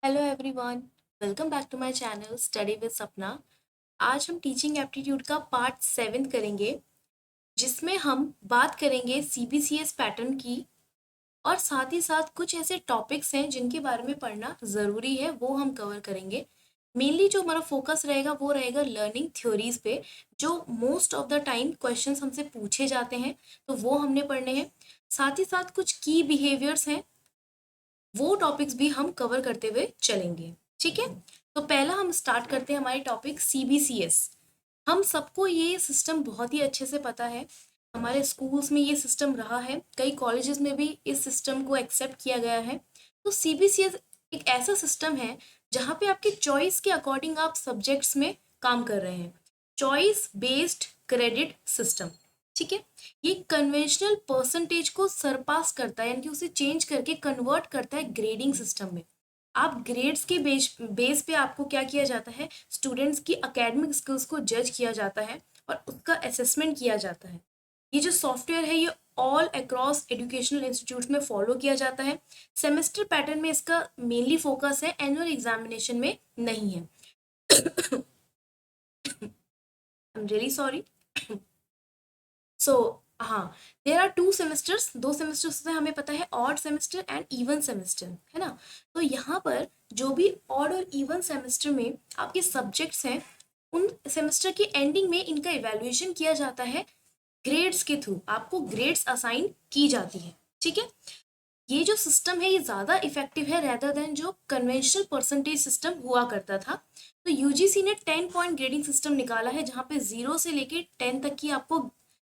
Hello everyone, welcome back to my channel study with Sapna. आज हम teaching aptitude का part 7 करेंगे, जिसमें हम बात करेंगे सीबीसीएस पैटर्न की और साथ ही साथ कुछ ऐसे टॉपिक्स हैं जिनके बारे में पढ़ना ज़रूरी है, वो हम कवर करेंगे। मेनली जो हमारा फोकस रहेगा वो रहेगा लर्निंग थ्योरीज पे, जो most of the time questions हमसे पूछे जाते हैं, तो वो हमने पढ़ने हैं। साथ ही साथ कुछ की बिहेवियर्स हैं, वो टॉपिक्स भी हम कवर करते हुए चलेंगे। ठीक है, तो पहला हम स्टार्ट करते हैं हमारे टॉपिक सीबीसीएस। हम सबको ये सिस्टम बहुत ही अच्छे से पता है, हमारे स्कूल्स में ये सिस्टम रहा है, कई कॉलेजेस में भी इस सिस्टम को एक्सेप्ट किया गया है। तो सीबीसीएस एक ऐसा सिस्टम है जहाँ पे आपके चॉइस के अकॉर्डिंग आप सब्जेक्ट्स में काम कर रहे हैं। Choice based credit system. ठीक है, ये कन्वेंशनल परसेंटेज को सरपास करता है, यानी कि उसे चेंज करके कन्वर्ट करता है ग्रेडिंग सिस्टम में। आप ग्रेड्स के बेस पे आपको क्या किया जाता है, स्टूडेंट्स की एकेडमिक स्किल्स को जज किया जाता है और उसका असेसमेंट किया जाता है। ये जो सॉफ्टवेयर है ये ऑल अक्रॉस एजुकेशनल इंस्टीट्यूट्स में फॉलो किया जाता है। सेमेस्टर पैटर्न में इसका मेनली फोकस है, एनुअल एग्जामिनेशन में नहीं है। I am really sorry. So हाँ, देर आर 2 सेमेस्टर्स, 2 सेमेस्टर्स होते हैं, हमें पता है, odd semester and even semester, है ना। तो यहाँ पर जो भी ऑड और इवन सेमेस्टर में आपके सब्जेक्ट्स हैं, उन सेमेस्टर की एंडिंग में इनका इवैल्यूएशन किया जाता है ग्रेड्स के थ्रू, आपको ग्रेड्स असाइन की जाती है। ठीक है, ये जो सिस्टम है ये ज़्यादा इफेक्टिव है रेदर देन जो कन्वेंशनल परसेंटेज सिस्टम हुआ करता था। तो यूजीसी ने 10 पॉइंट ग्रेडिंग सिस्टम निकाला है, जहाँ पे 0 से लेके 10 तक की आपको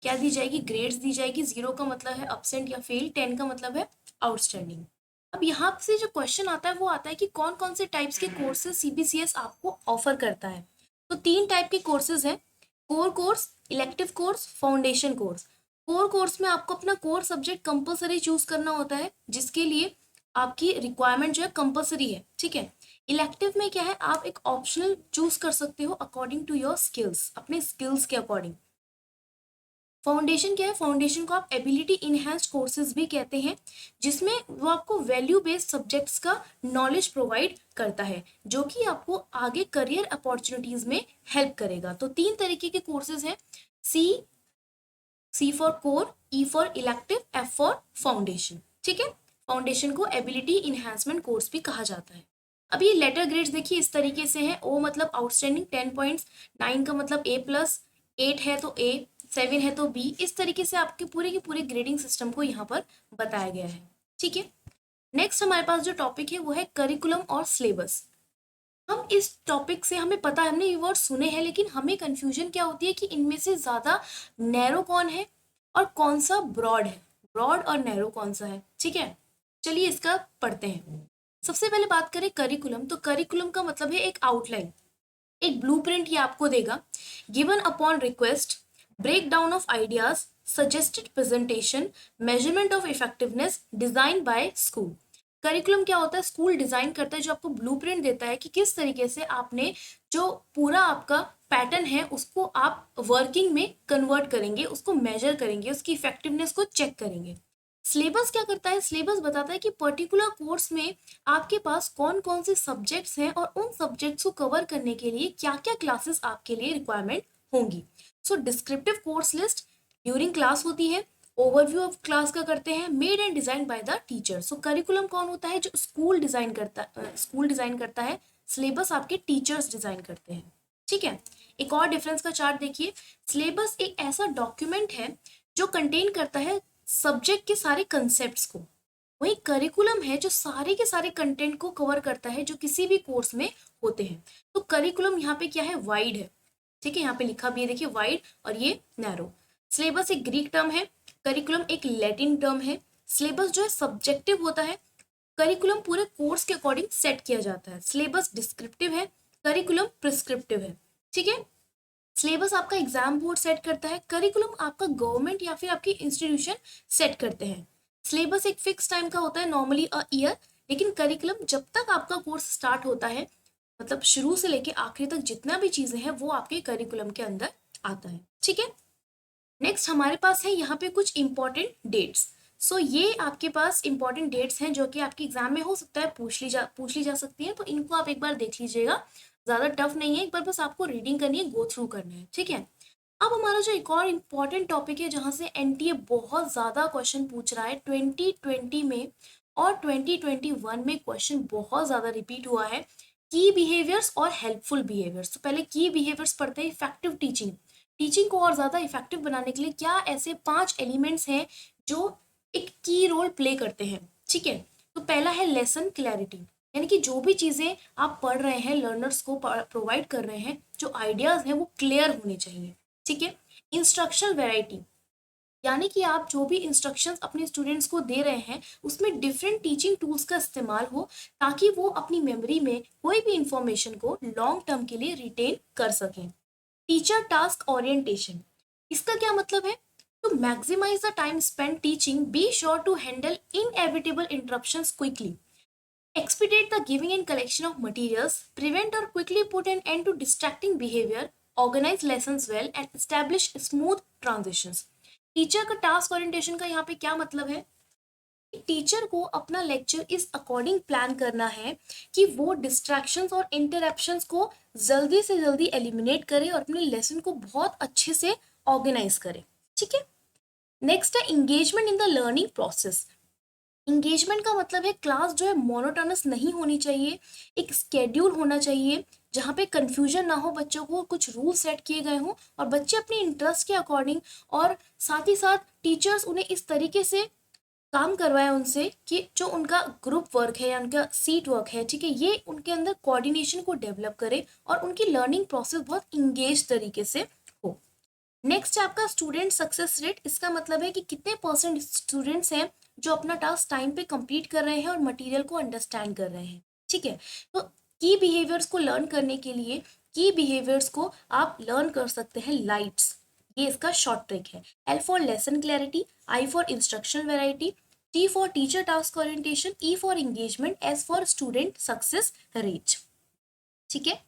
क्या दी जाएगी, ग्रेड्स दी जाएगी। 0 का मतलब है अब्सेंट या फेल, 10 का मतलब है आउटस्टैंडिंग। अब यहाँ से जो क्वेश्चन आता है वो आता है कि कौन कौन से टाइप्स के कोर्सेज सीबीसीएस आपको ऑफर करता है। तो 3 टाइप के कोर्सेज हैं, core course, elective course, foundation course. Core course में आपको अपना कोर सब्जेक्ट कंपलसरी चूज करना होता है, जिसके लिए आपकी रिक्वायरमेंट जो है कंपलसरी है। ठीक है, इलेक्टिव में क्या है, आप एक ऑप्शनल चूज कर सकते हो अकॉर्डिंग टू योर स्किल्स, अपने स्किल्स के अकॉर्डिंग। फाउंडेशन क्या है, फाउंडेशन को आप एबिलिटी इनहेंस्ड कोर्सेज भी कहते हैं, जिसमें वो आपको वैल्यू बेस्ड सब्जेक्ट्स का नॉलेज प्रोवाइड करता है, जो कि आपको आगे करियर अपॉर्चुनिटीज में हेल्प करेगा। तो 3 तरीके के कोर्सेज हैं, C for core, E for elective, F for foundation. ठीक है, फाउंडेशन को एबिलिटी इनहेंसमेंट कोर्स भी कहा जाता है। अब ये लेटर ग्रेड्स देखिए इस तरीके से है, ओ मतलब आउटस्टैंडिंग 10 पॉइंट्स, 9 का मतलब ए प्लस, 8 है तो ए, 7 है तो बी। इस तरीके से आपके पूरे के पूरे ग्रेडिंग सिस्टम को यहाँ पर बताया गया है। ठीक है, नेक्स्ट हमारे पास जो टॉपिक है वो है करिकुलम और सिलेबस। हम इस टॉपिक से, हमें पता है, हमने ये वर्ड सुने हैं, लेकिन हमें कंफ्यूजन क्या होती है कि इनमें से ज्यादा नैरो कौन है और कौन सा ब्रॉड है, ब्रॉड और नैरो कौन सा है। ठीक है, चलिए इसका पढ़ते हैं। सबसे पहले बात करें करिकुलम, तो करिकुलम का मतलब है एक आउटलाइन, एक ब्लूप्रिंट ये आपको देगा, given upon request, break down of ideas, suggested presentation, measurement of effectiveness, design by school. Curriculum क्या होता है, स्कूल डिजाइन करता है, जो आपको ब्लूप्रिंट देता है कि किस तरीके से आपने जो पूरा आपका पैटर्न है उसको आप वर्किंग में कन्वर्ट करेंगे, उसको मेजर करेंगे, उसकी इफेक्टिवनेस को चेक करेंगे। सिलेबस क्या करता है, सिलेबस बताता है कि पर्टिकुलर कोर्स में आपके पास कौन कौन से सब्जेक्ट्स हैं और उन सब्जेक्ट्स को कवर करने के लिए क्या क्या क्लासेस आपके लिए रिक्वायरमेंट होंगी। So descriptive course list during class होती है, ओवरव्यू ऑफ क्लास का करते हैं, made and design by the teacher. So curriculum कौन होता है, जो स्कूल डिजाइन करता है, सिलेबस आपके टीचर्स डिजाइन करते हैं। ठीक है, एक और डिफरेंस का चार्ट देखिए, सिलेबस एक ऐसा डॉक्यूमेंट है जो कंटेन करता है सब्जेक्ट के सारे कंसेप्ट्स को, वही करिकुलम है जो सारे के सारे कंटेंट को कवर करता है जो किसी भी कोर्स में होते हैं। तो करिकुलम यहाँ पे क्या है, वाइड है। ठीक है, यहाँ पे लिखा भी है देखिए, वाइड और ये नैरो। सिलेबस एक ग्रीक टर्म है, करिकुलम एक लैटिन टर्म है। सिलेबस जो है सब्जेक्टिव होता है, करिकुलम पूरे कोर्स के अकॉर्डिंग सेट किया जाता है। सिलेबस डिस्क्रिप्टिव है, करिकुलम प्रिस्क्रिप्टिव है। ठीक है, सिलेबस आपका एग्जाम बोर्ड सेट करता है, करिकुलम आपका गवर्नमेंट या फिर आपकी इंस्टीट्यूशन सेट करते हैं। सिलेबस एक फिक्स टाइम का होता है, नॉर्मली अ ईयर, लेकिन करिकुलम जब तक आपका कोर्स स्टार्ट होता है, मतलब शुरू से लेके आखिरी तक जितना भी चीजें हैं वो आपके करिकुलम के अंदर आता है। ठीक है, नेक्स्ट हमारे पास है यहाँ पे कुछ इंपॉर्टेंट डेट्स। सो ये आपके पास इंपॉर्टेंट डेट्स हैं जो कि आपके एग्जाम में हो सकता है पूछ ली जा सकती है, तो इनको आप एक बार देख लीजिएगा। ज़्यादा टफ नहीं है, एक बार बस आपको रीडिंग करनी है, गो थ्रू करना है, ठीक है। अब हमारा जो एक और इम्पॉर्टेंट टॉपिक है जहाँ से एनटीए बहुत ज़्यादा क्वेश्चन पूछ रहा है 2020 में और 2021 में, क्वेश्चन बहुत ज़्यादा रिपीट हुआ है, की बिहेवियर्स और हेल्पफुल बिहेवियर्स। तो पहले की बिहेवियर्स पढ़ते हैं। इफेक्टिव टीचिंग, टीचिंग को और ज़्यादा इफेक्टिव बनाने के लिए क्या ऐसे 5 एलिमेंट्स हैं जो एक की रोल प्ले करते हैं, ठीक है। तो पहला है लेसन क्लैरिटी, यानी कि जो भी चीज़ें आप पढ़ रहे हैं, लर्नर्स को प्रोवाइड कर रहे हैं, जो आइडियाज़ हैं वो क्लियर होने चाहिए, ठीक है। इंस्ट्रक्शनल वैरायटी, यानी कि आप जो भी इंस्ट्रक्शंस अपने स्टूडेंट्स को दे रहे हैं उसमें डिफरेंट टीचिंग टूल्स का इस्तेमाल हो, ताकि वो अपनी मेमोरी में कोई भी इंफॉर्मेशन को लॉन्ग टर्म के लिए रिटेन कर सकें। टीचर टास्क ओरिएंटेशन, इसका क्या मतलब है? To maximize the time spend teaching, be sure to handle inevitable interruptions quickly, expedite the giving and collection of materials, prevent or quickly put an end to distracting behavior, organize lessons well and establish smooth transitions। Teacher का task orientation का यहाँ पे क्या मतलब है? Teacher को अपना lecture इस अकॉर्डिंग प्लान करना है कि वो डिस्ट्रैक्शंस और इंटरप्शंस को जल्दी से जल्दी एलिमिनेट करे और अपने लेसन को बहुत अच्छे से ऑर्गेनाइज करे, ठीक है। नेक्स्ट है engagement in the learning process. Engagement का मतलब है क्लास जो है मोनोटोनस नहीं होनी चाहिए, एक स्केड्यूल होना चाहिए जहाँ पे कंफ्यूजन ना हो, बच्चों को कुछ रूल सेट किए गए हों और बच्चे अपने इंटरेस्ट के अकॉर्डिंग, और साथ ही साथ टीचर्स उन्हें इस तरीके से काम करवाएं उनसे कि जो उनका ग्रुप वर्क है या उनका सीट वर्क है, ठीक है, ये उनके अंदर कोऑर्डिनेशन को डेवलप करे और उनकी लर्निंग प्रोसेस बहुत इंगेज तरीके से हो। नेक्स्ट है आपका स्टूडेंट सक्सेस रेट। इसका मतलब है कि कितने परसेंट स्टूडेंट्स हैं जो अपना टास्क टाइम पे कंप्लीट कर रहे हैं और मटेरियल को अंडरस्टैंड कर रहे हैं, ठीक है। तो की बिहेवियर्स को लर्न करने के लिए की बिहेवियर्स को आप लर्न कर सकते हैं लाइट्स, ये इसका शॉर्ट ट्रिक है। L for lesson clarity, I for instructional variety, T for teacher task orientation, E for engagement, S for student success rate, ठीक है।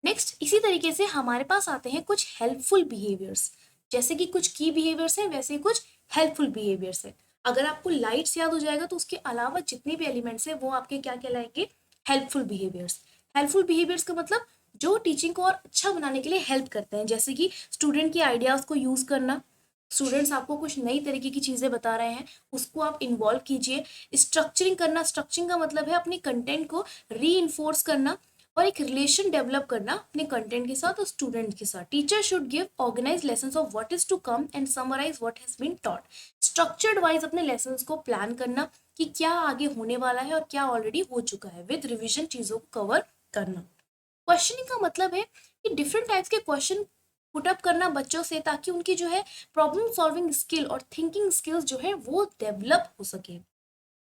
नेक्स्ट इसी तरीके से हमारे पास आते हैं कुछ हेल्पफुल बिहेवियर्स। जैसे कि कुछ की बिहेवियर्स हैं वैसे ही कुछ हेल्पफुल बिहेवियर्स हैं। अगर आपको लाइट्स याद हो जाएगा तो उसके अलावा जितने भी एलिमेंट्स हैं वो आपके क्या कहलाएंगे? Helpful behaviours. हेल्पफुल बिहेवियर्स का मतलब जो टीचिंग को और अच्छा बनाने के लिए हेल्प करते हैं, जैसे कि स्टूडेंट के आइडियाज़ को यूज़ करना, स्टूडेंट्स आपको कुछ नई तरीके की चीज़ें बता रहे हैं उसको आप इन्वॉल्व कीजिए। स्ट्रक्चरिंग करना, स्ट्रक्चरिंग का मतलब है अपने कंटेंट को री करना और एक रिलेशन डेवलप करना अपने कंटेंट के साथ और स्टूडेंट के साथ। Teacher should give organize lessons of what is to come and summarize what has been taught. Structured wise अपने लेसन्स को प्लान करना कि क्या आगे होने वाला है और क्या ऑलरेडी हो चुका है, विद रिविजन चीज़ों को कवर करना। क्वेश्चनिंग का मतलब है कि डिफरेंट टाइप्स के क्वेश्चन पुटअप करना बच्चों से, ताकि उनकी जो है प्रॉब्लम सॉल्विंग स्किल और थिंकिंग स्किल्स जो है वो डेवलप हो सके।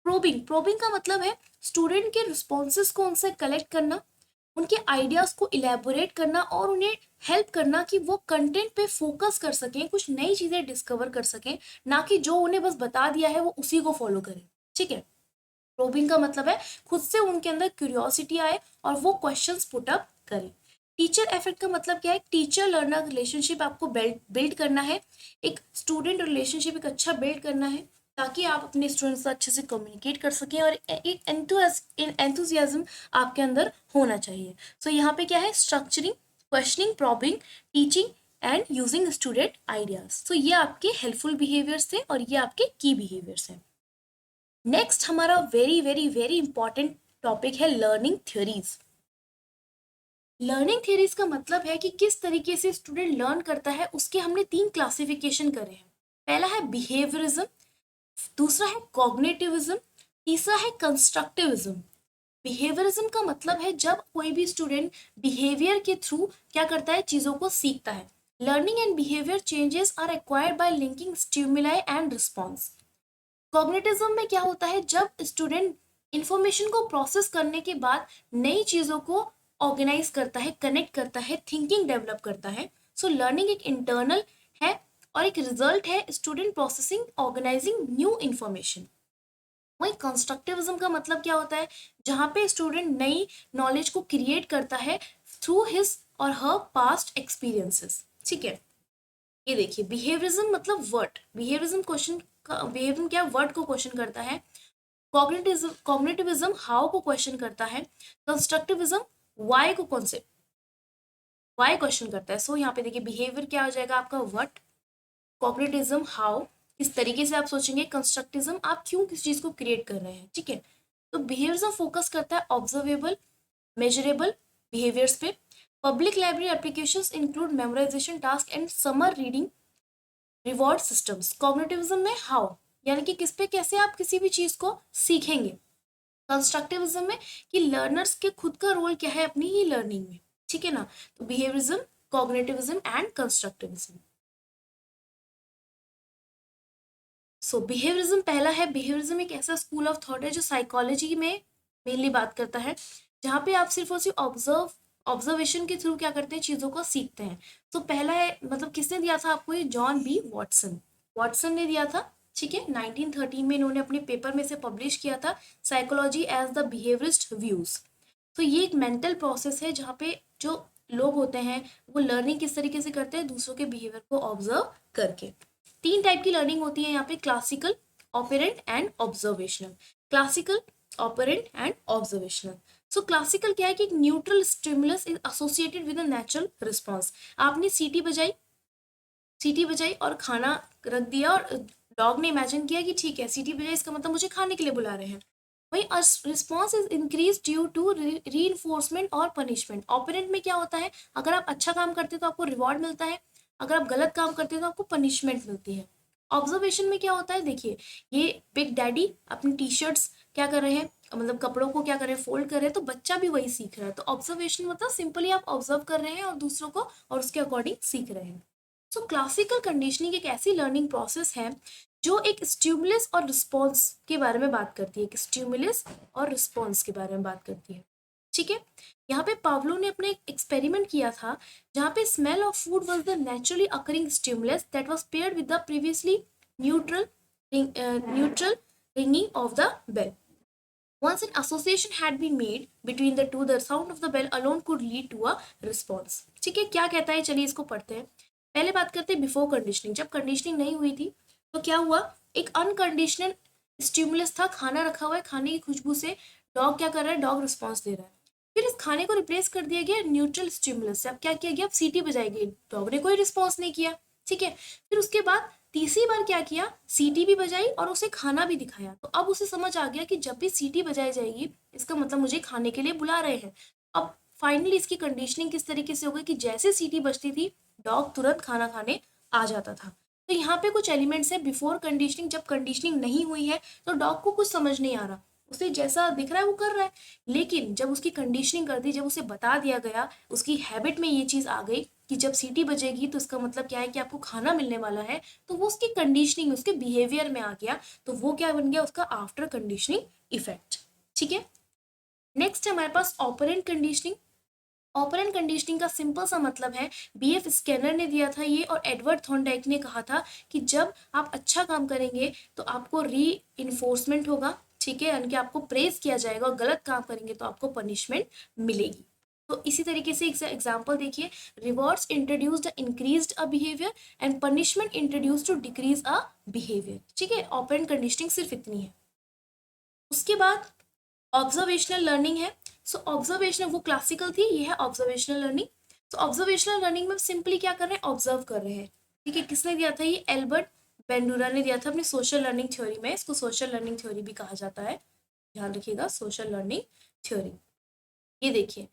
प्रोबिंग, प्रोबिंग का मतलब है स्टूडेंट के रिस्पॉन्सेस को उनसे कलेक्ट करना, उनके आइडियाज़ को इलेबोरेट करना और उन्हें हेल्प करना कि वो कंटेंट पे फोकस कर सकें, कुछ नई चीज़ें डिस्कवर कर सकें, ना कि जो उन्हें बस बता दिया है वो उसी को फॉलो करें, ठीक है। प्रोबिंग का मतलब है खुद से उनके अंदर क्यूरियोसिटी आए और वो क्वेश्चंस पुट अप करें। टीचर इफेक्ट का मतलब क्या है? टीचर लर्नर रिलेशनशिप आपको बिल्ड करना है, एक स्टूडेंट रिलेशनशिप एक अच्छा बिल्ड करना है, ताकि आप अपने स्टूडेंट्स से अच्छे से कम्युनिकेट कर सकें और एक एंथुसियाज्म आपके अंदर होना चाहिए। सो यहाँ पे क्या है? Structuring, questioning, probing, teaching and using student ideas. So ये आपके हेल्पफुल बिहेवियर्स थे और ये आपके की बिहेवियर्स हैं। नेक्स्ट हमारा very very very important topic है लर्निंग थ्योरीज। लर्निंग थ्योरीज का मतलब है कि किस तरीके से स्टूडेंट लर्न करता है, उसके हमने 3 क्लासिफिकेशन करे हैं। पहला है बिहेवियरिज्म, दूसरा है कॉग्निटिविज्म, तीसरा है कंस्ट्रक्टिविज्म। बिहेवियरिज्म का मतलब है जब कोई भी स्टूडेंट बिहेवियर के थ्रू क्या करता है, चीज़ों को सीखता है। Learning and behaviour changes are acquired by linking stimuli and response. Cognitivism में क्या होता है, जब स्टूडेंट इंफॉर्मेशन को प्रोसेस करने के बाद नई चीज़ों को ऑर्गेनाइज करता है, कनेक्ट करता है, थिंकिंग डेवलप करता है। सो लर्निंग एक इंटरनल है और एक रिजल्ट है student processing organizing new information. वही कंस्ट्रक्टिविज्म का मतलब क्या होता है, जहाँ पे स्टूडेंट नई नॉलेज को क्रिएट करता है थ्रू हिज और हर पास्ट एक्सपीरियंसेस, ठीक है। ये देखिए बिहेवियरिज्म मतलब व्हाट, बिहेवियरिज्म क्वेश्चन बिहेवियरिज्म क्या वर्ड को क्वेश्चन करता है, कॉग्निटिविज्म हाउ को क्वेश्चन करता है, कंस्ट्रक्टिविज्म वाई को कॉन्सेप्ट वाई क्वेश्चन करता है। सो यहाँ पे देखिए बिहेवियर क्या हो जाएगा आपका व्हाट, कॉग्निटिज्म हाउ किस तरीके से आप सोचेंगे, कंस्ट्रक्टिज्म आप क्यों किस चीज को क्रिएट कर रहे हैं, ठीक है। तो बिहेवियरिज्म फोकस करता है ऑब्जर्वेबल मेजरेबल बिहेवियर्स पे। Public library applications include memorisation task and summer reading reward systems. Cognitivism में हाउ यानी कि किस पे कैसे आप किसी भी चीज को सीखेंगे। कंस्ट्रक्टिविज्म में कि लर्नर्स के खुद का रोल क्या है अपनी ही लर्निंग में, ठीक है ना। तो behaviourism, cognitivism and constructivism. So behaviourism पहला है, बिहेवियरिज्म एक ऐसा स्कूल ऑफ थॉट है जो साइकोलॉजी में मेनली बात करता है, जहाँ पे आप सिर्फ और सिर्फ ऑब्जर्वेशन के थ्रू क्या करते हैं, चीज़ों को सीखते हैं। तो पहला है मतलब किसने दिया था आपको ये, जॉन बी वॉटसन, वॉटसन ने दिया था, ठीक है। 1913 में इन्होंने अपने पेपर में से पब्लिश किया था, psychology as the behaviourist views. तो ये एक मेंटल प्रोसेस है जहाँ पे जो लोग होते हैं वो लर्निंग किस तरीके से करते हैं, दूसरों के बिहेवियर को ऑब्जर्व करके। तीन टाइप की लर्निंग होती है यहाँ पे, classical, operant and observational. Classical, operant and observational. So classical क्या है कि एक neutral stimulus is associated with a natural response. आपने सीटी बजाई, सीटी बजाई और खाना रख दिया और डॉग ने इमेजिन किया कि ठीक है सीटी बजाई इसका मतलब मुझे खाने के लिए बुला रहे हैं। वही response is increase due to री और पनिशमेंट। ऑपरेंट में क्या होता है, अगर आप अच्छा काम करते तो आपको रिवॉर्ड मिलता है, अगर आप गलत काम करते तो आपको पनिशमेंट मिलती है। ऑब्जर्वेशन में क्या होता है, देखिए ये बिग डैडी अपनी टी शर्ट्स क्या कर रहे हैं, मतलब कपड़ों को क्या कर रहे हैं, फोल्ड कर रहे हैं, तो बच्चा भी वही सीख रहा है। तो ऑब्जर्वेशन मतलब सिंपली आप ऑब्जर्व कर रहे हैं और दूसरों को और उसके अकॉर्डिंग सीख रहे हैं। सो क्लासिकल कंडीशनिंग एक ऐसी लर्निंग प्रोसेस है जो एक स्टिमुलस और रिस्पॉन्स के बारे में बात करती है, एक स्टिमुलस और रिस्पॉन्स के बारे में बात करती है, ठीक है। यहाँ पे पावलो ने अपने एक एक्सपेरिमेंट किया था जहाँ पे smell of food was the naturally occurring stimulus that was paired with the previously neutral neutral ringing of the bell. Once an association had been made between the two, the sound of the bell alone could lead to a response. ठीक है, क्या कहता है, चलिए इसको पढ़ते हैं। पहले बात करते हैं बिफोर कंडीशनिंग। जब कंडीशनिंग नहीं हुई थी तो क्या हुआ, एक अनकंडीशनल स्टिमुलस था, खाना रखा हुआ है, खाने की खुशबू से डॉग क्या कर रहा है, डॉग रिस्पॉन्स दे रहा है। फिर इस खाने को रिप्लेस कर दिया गया न्यूट्रल स्टिमुलस से। अब क्या किया गया, अब सीटी बजाई गई, डॉग ने कोई रिस्पॉन्स नहीं किया, ठीक है। फिर उसके बाद तीसरी बार क्या किया, सीटी भी बजाई और उसे खाना भी दिखाया। तो अब उसे समझ आ गया कि जब भी सीटी बजाई जाएगी इसका मतलब मुझे खाने के लिए बुला रहे हैं। अब फाइनली इसकी कंडीशनिंग किस तरीके से हो गई कि जैसे सीटी बजती थी डॉग तुरंत खाना खाने आ जाता था। तो यहाँ पे कुछ एलिमेंट्स हैं बिफोर कंडीशनिंग, जब कंडीशनिंग नहीं हुई है तो डॉग को कुछ समझ नहीं आ रहा, उसे जैसा दिख रहा है वो कर रहा है। लेकिन जब उसकी कंडीशनिंग कर दी, जब उसे बता दिया गया, उसकी हैबिट में ये चीज़ आ गई कि जब सीटी बजेगी तो इसका मतलब क्या है कि आपको खाना मिलने वाला है, तो वो उसकी कंडीशनिंग उसके बिहेवियर में आ गया। तो वो क्या बन गया, उसका आफ्टर कंडीशनिंग इफेक्ट, ठीक है। नेक्स्ट है हमारे पास ऑपरेंट कंडीशनिंग। ऑपरेंट कंडीशनिंग का सिंपल सा मतलब है, बीएफ स्कैनर ने दिया था ये और एडवर्ड थॉर्नडाइक ने कहा था कि जब आप अच्छा काम करेंगे तो आपको री इन्फोर्समेंट होगा, ठीक है, यानी कि आपको प्रेज किया जाएगा, और गलत काम करेंगे तो आपको पनिशमेंट मिलेगी। तो इसी तरीके से एग्जाम्पल देखिए, rewards introduce the increased a behaviour and punishment introduce to decrease a behaviour, ठीक है। ऑपरेंट कंडीशनिंग सिर्फ इतनी है। उसके बाद ऑब्जर्वेशनल लर्निंग है। सो ऑब्जर्वेशनल वो क्लासिकल थी, ये है ऑब्जर्वेशनल लर्निंग। तो ऑब्जर्वेशनल लर्निंग में सिंपली क्या कर रहे हैं, ऑब्जर्व कर रहे हैं, ठीक है। किसने दिया था ये, एल्बर्ट बेंडूरा ने दिया था अपनी सोशल लर्निंग थ्योरी में। इसको सोशल लर्निंग थ्योरी भी कहा जाता है, ध्यान रखिएगा, सोशल लर्निंग थ्योरी। ये देखिए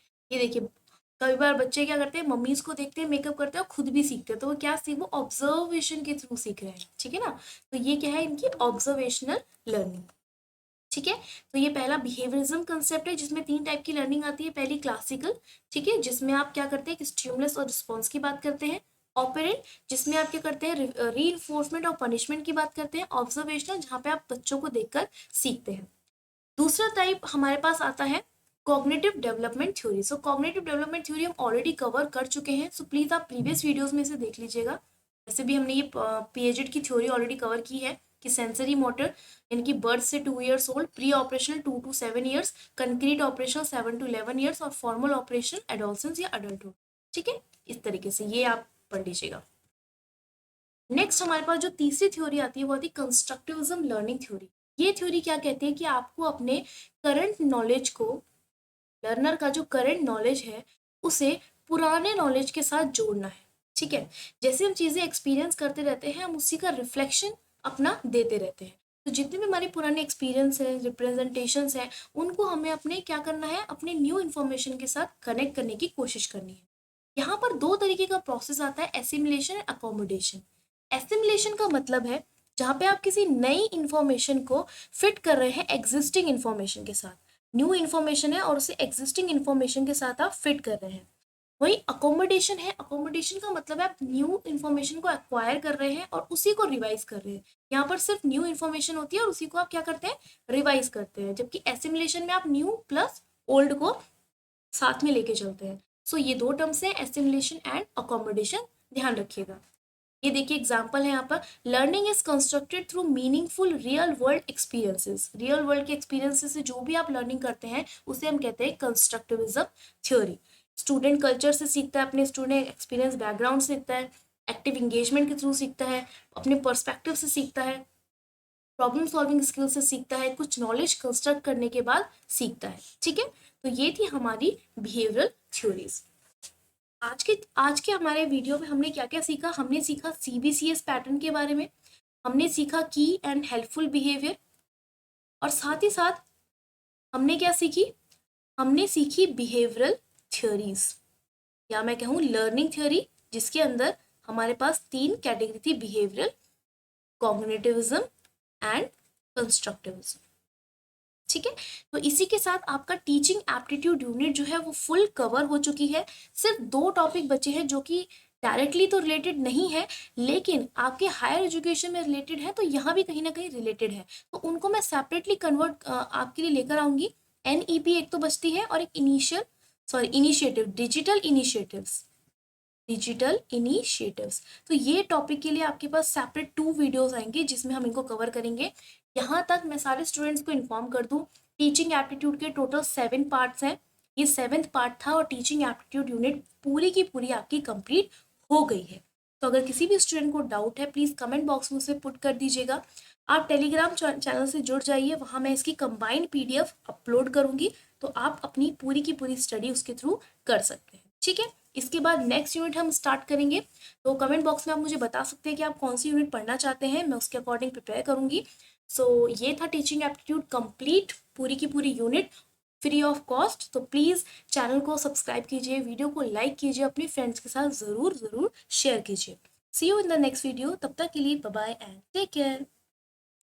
कई बार बच्चे क्या करते हैं, मम्मीज को देखते हैं मेकअप करते हैं और खुद भी सीखते हैं, तो वो क्या सीख, वो ऑब्जर्वेशन के थ्रू सीख रहे हैं, ठीक है ना। तो ये क्या है, इनकी ऑब्जर्वेशनल लर्निंग, ठीक है। तो ये पहला बिहेवियरिज्म कंसेप्ट है जिसमें तीन टाइप की लर्निंग आती है। पहली क्लासिकल, ठीक है, जिसमें आप क्या करते हैं, स्टिमुलस और रिस्पॉन्स की बात करते हैं। ऑपरेंट, जिसमें आप क्या करते हैं, रीइंफोर्समेंट और पनिशमेंट की बात करते हैं। ऑब्जर्वेशनल, जहाँ पे आप बच्चों को देखकर सीखते हैं। दूसरा टाइप हमारे पास आता है कॉग्निटिव डेवलपमेंट थ्योरी। सो कॉग्निटिव डेवलपमेंट थ्योरी हम ऑलरेडी कवर कर चुके हैं, सो प्लीज आप प्रीवियस वीडियोस में से देख लीजिएगा। वैसे भी हमने ये पीएजेड की थ्योरी ऑलरेडी कवर की है कि सेंसरी मोटर यानी कि बर्थ से 2 years old, pre operational 2 to 7 years, concrete operation 7 to 11 years और फॉर्मल ऑपरेशन एडोलसेंस या अडल्टहुड, ठीक है। इस तरीके से ये आप पढ़ लीजिएगा। नेक्स्ट हमारे पास जो तीसरी थ्योरी आती है वो आती है कंस्ट्रक्टिविज्म लर्निंग थ्योरी। ये थ्योरी क्या कहती है कि आपको अपने करंट नॉलेज को, लर्नर का जो करंट नॉलेज है उसे पुराने नॉलेज के साथ जोड़ना है। ठीक है, जैसे हम चीज़ें एक्सपीरियंस करते रहते हैं हम उसी का रिफ्लेक्शन अपना देते रहते हैं। तो जितने भी हमारे पुराने एक्सपीरियंस हैं, रिप्रेजेंटेशंस हैं, उनको हमें अपने क्या करना है, अपने न्यू इन्फॉर्मेशन के साथ कनेक्ट करने की कोशिश करनी है। यहाँ पर दो तरीके का प्रोसेस आता है, एसिमिलेशन एंड अकोमोडेशन। एसिमिलेशन का मतलब है जहाँ पे आप किसी नई इंफॉर्मेशन को फिट कर रहे हैं एग्जिस्टिंग इंफॉर्मेशन के साथ। न्यू इन्फॉर्मेशन है और उसे एग्जिस्टिंग इन्फॉर्मेशन के साथ आप फिट कर रहे हैं। वही अकोमोडेशन है, अकोमोडेशन का मतलब है आप न्यू इन्फॉर्मेशन को एक्वायर कर रहे हैं और उसी को रिवाइज कर रहे हैं। यहाँ पर सिर्फ न्यू इन्फॉर्मेशन होती है और उसी को आप क्या करते हैं, रिवाइज करते हैं। जबकि एसिमिलेशन में आप न्यू प्लस ओल्ड को साथ में लेके चलते हैं। सो ये दो टर्म्स हैं, एसिमिलेशन एंड अकोमोडेशन, ध्यान रखिएगा। ये देखिए एग्जाम्पल है यहाँ पर, learning is constructed through meaningful real world experiences. Real world के एक्सपीरियंसेस से जो भी आप लर्निंग करते हैं उसे हम कहते हैं कंस्ट्रक्टिविज्म थ्योरी। स्टूडेंट कल्चर से सीखता है, अपने स्टूडेंट एक्सपीरियंस बैकग्राउंड से सीखता है, एक्टिव इंगेजमेंट के थ्रू सीखता है, अपने पर्सपेक्टिव से सीखता है, प्रॉब्लम सॉल्विंग स्किल से सीखता है, कुछ नॉलेज कंस्ट्रक्ट करने के बाद सीखता है। ठीक है, तो ये थी हमारी बिहेवियरल थ्योरीज। आज के हमारे वीडियो में हमने क्या क्या सीखा, हमने सीखा CBCS पैटर्न के बारे में, हमने सीखा की एंड हेल्पफुल बिहेवियर, और साथ ही साथ हमने क्या सीखी, हमने सीखी बिहेवियरल थ्योरीज, या मैं कहूँ लर्निंग थ्योरी, जिसके अंदर हमारे पास 3 कैटेगरी थी, बिहेवियरल, कॉग्निटिविज्म एंड कंस्ट्रक्टिविज्म। ठीक है, तो इसी के साथ आपका टीचिंग एप्टीट्यूड यूनिट जो है वो फुल कवर हो चुकी है। सिर्फ 2 टॉपिक बचे हैं जो कि डायरेक्टली तो रिलेटेड नहीं है लेकिन आपके हायर एजुकेशन में रिलेटेड है, तो यहाँ भी कहीं ना कहीं रिलेटेड है, तो उनको मैं सेपरेटली कन्वर्ट आपके लिए लेकर आऊंगी। NEP एक तो बचती है और एक इनिशिएटिव, डिजिटल इनिशिएटिव्स। तो ये टॉपिक के लिए आपके पास सेपरेट 2 वीडियोस आएंगे जिसमें हम इनको कवर करेंगे। यहाँ तक मैं सारे स्टूडेंट्स को इन्फॉर्म कर दूँ, टीचिंग एप्टीट्यूड के टोटल 7 पार्ट्स हैं, ये 7th पार्ट था और टीचिंग एप्टीट्यूड यूनिट पूरी की पूरी आपकी कंप्लीट हो गई है। तो अगर किसी भी स्टूडेंट को डाउट है प्लीज़ कमेंट बॉक्स में उसे पुट कर दीजिएगा। आप टेलीग्राम चैनल से जुड़ जाइए, वहाँ मैं इसकी कंबाइंड PDF अपलोड करूँगी, तो आप अपनी पूरी की पूरी स्टडी उसके थ्रू कर सकते हैं। ठीक है, इसके बाद नेक्स्ट यूनिट हम स्टार्ट करेंगे, तो कमेंट बॉक्स में आप मुझे बता सकते हैं कि आप कौन सी यूनिट पढ़ना चाहते हैं, मैं उसके अकॉर्डिंग प्रिपेयर करूँगी। सो ये था टीचिंग एप्टीट्यूड कंप्लीट, पूरी की पूरी यूनिट फ्री ऑफ कॉस्ट। तो प्लीज़ चैनल को सब्सक्राइब कीजिए, वीडियो को लाइक कीजिए, अपने फ्रेंड्स के साथ ज़रूर शेयर कीजिए। See you in the next video, तब तक के लिए bye bye and take care.